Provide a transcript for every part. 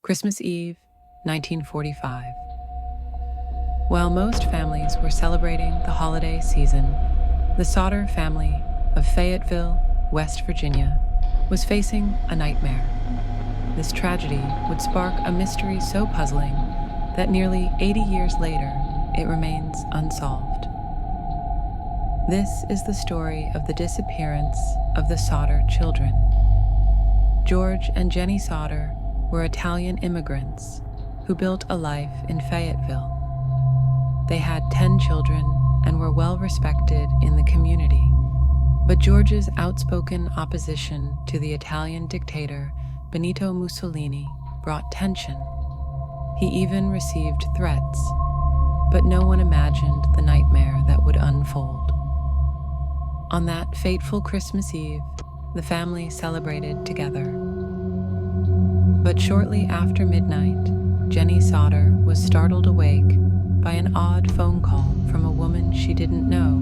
Christmas Eve, 1945. While most families were celebrating the holiday season, the Sodder family of Fayetteville, West Virginia, was facing a nightmare. This tragedy would spark a mystery so puzzling that nearly 80 years later, it remains unsolved. This is the story of the disappearance of the Sodder children. George and Jennie Sodder were Italian immigrants who built a life in Fayetteville. They had 10 children and were well respected in the community, but George's outspoken opposition to the Italian dictator Benito Mussolini brought tension. He even received threats, but no one imagined the nightmare that would unfold. On that fateful Christmas Eve, the family celebrated together. But shortly after midnight, Jennie Sodder was startled awake by an odd phone call from a woman she didn't know,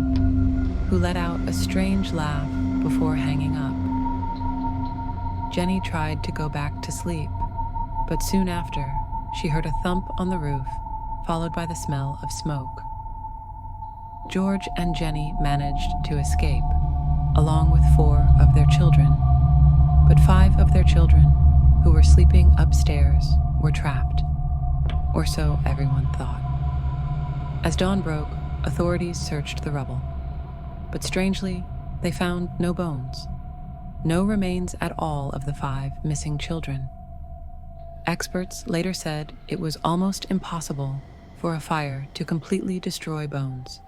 who let out a strange laugh before hanging up. Jennie tried to go back to sleep, but soon after, she heard a thump on the roof, followed by the smell of smoke. George and Jennie managed to escape, along with 4 of their children, but 5 of their children, who were sleeping upstairs, were trapped, or so everyone thought. As dawn broke, authorities searched the rubble, but strangely, they found no bones, no remains at all of the 5 missing children. Experts later said it was almost impossible for a fire to completely destroy bones,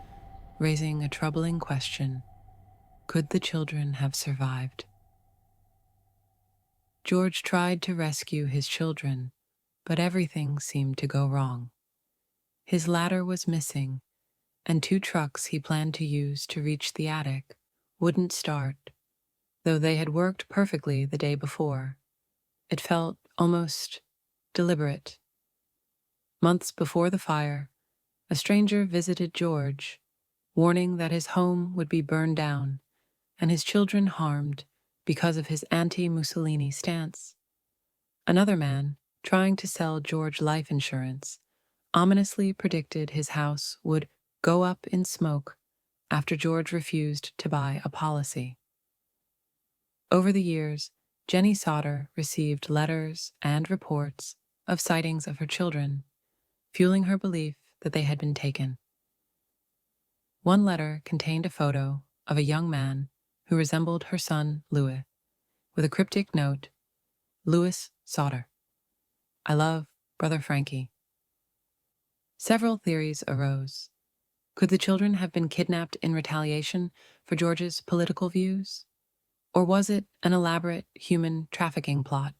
raising a troubling question: could the children have survived? George tried to rescue his children, but everything seemed to go wrong. His ladder was missing, and 2 trucks he planned to use to reach the attic wouldn't start, though they had worked perfectly the day before. It felt almost deliberate. Months before the fire, a stranger visited George, warning that his home would be burned down and his children harmed because of his anti-Mussolini stance. Another man, trying to sell George life insurance, ominously predicted his house would go up in smoke after George refused to buy a policy. Over the years, Jennie Sodder received letters and reports of sightings of her children, fueling her belief that they had been taken. One letter contained a photo of a young man who resembled her son, Louis, with a cryptic note: "Louis Sodder. I love Brother Frankie." Several theories arose. Could the children have been kidnapped in retaliation for George's political views? Or was it an elaborate human trafficking plot?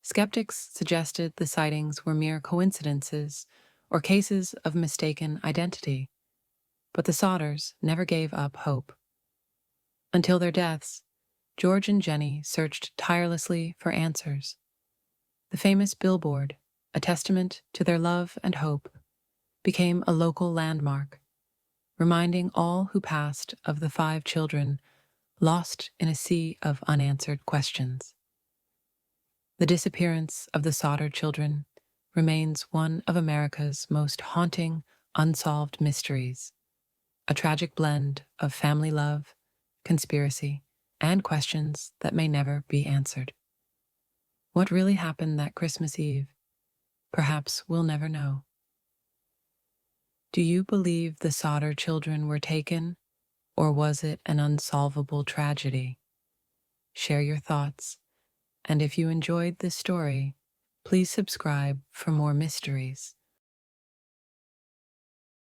Skeptics suggested the sightings were mere coincidences or cases of mistaken identity, but the Sodders never gave up hope. Until their deaths, George and Jennie searched tirelessly for answers. The famous billboard, a testament to their love and hope, became a local landmark, reminding all who passed of the 5 children lost in a sea of unanswered questions. The disappearance of the Sodder children remains one of America's most haunting, unsolved mysteries, a tragic blend of family love, conspiracy, and questions that may never be answered. What really happened that Christmas Eve? Perhaps we'll never know. Do you believe the Sodder children were taken, or was it an unsolvable tragedy? Share your thoughts, and if you enjoyed this story, please subscribe for more mysteries.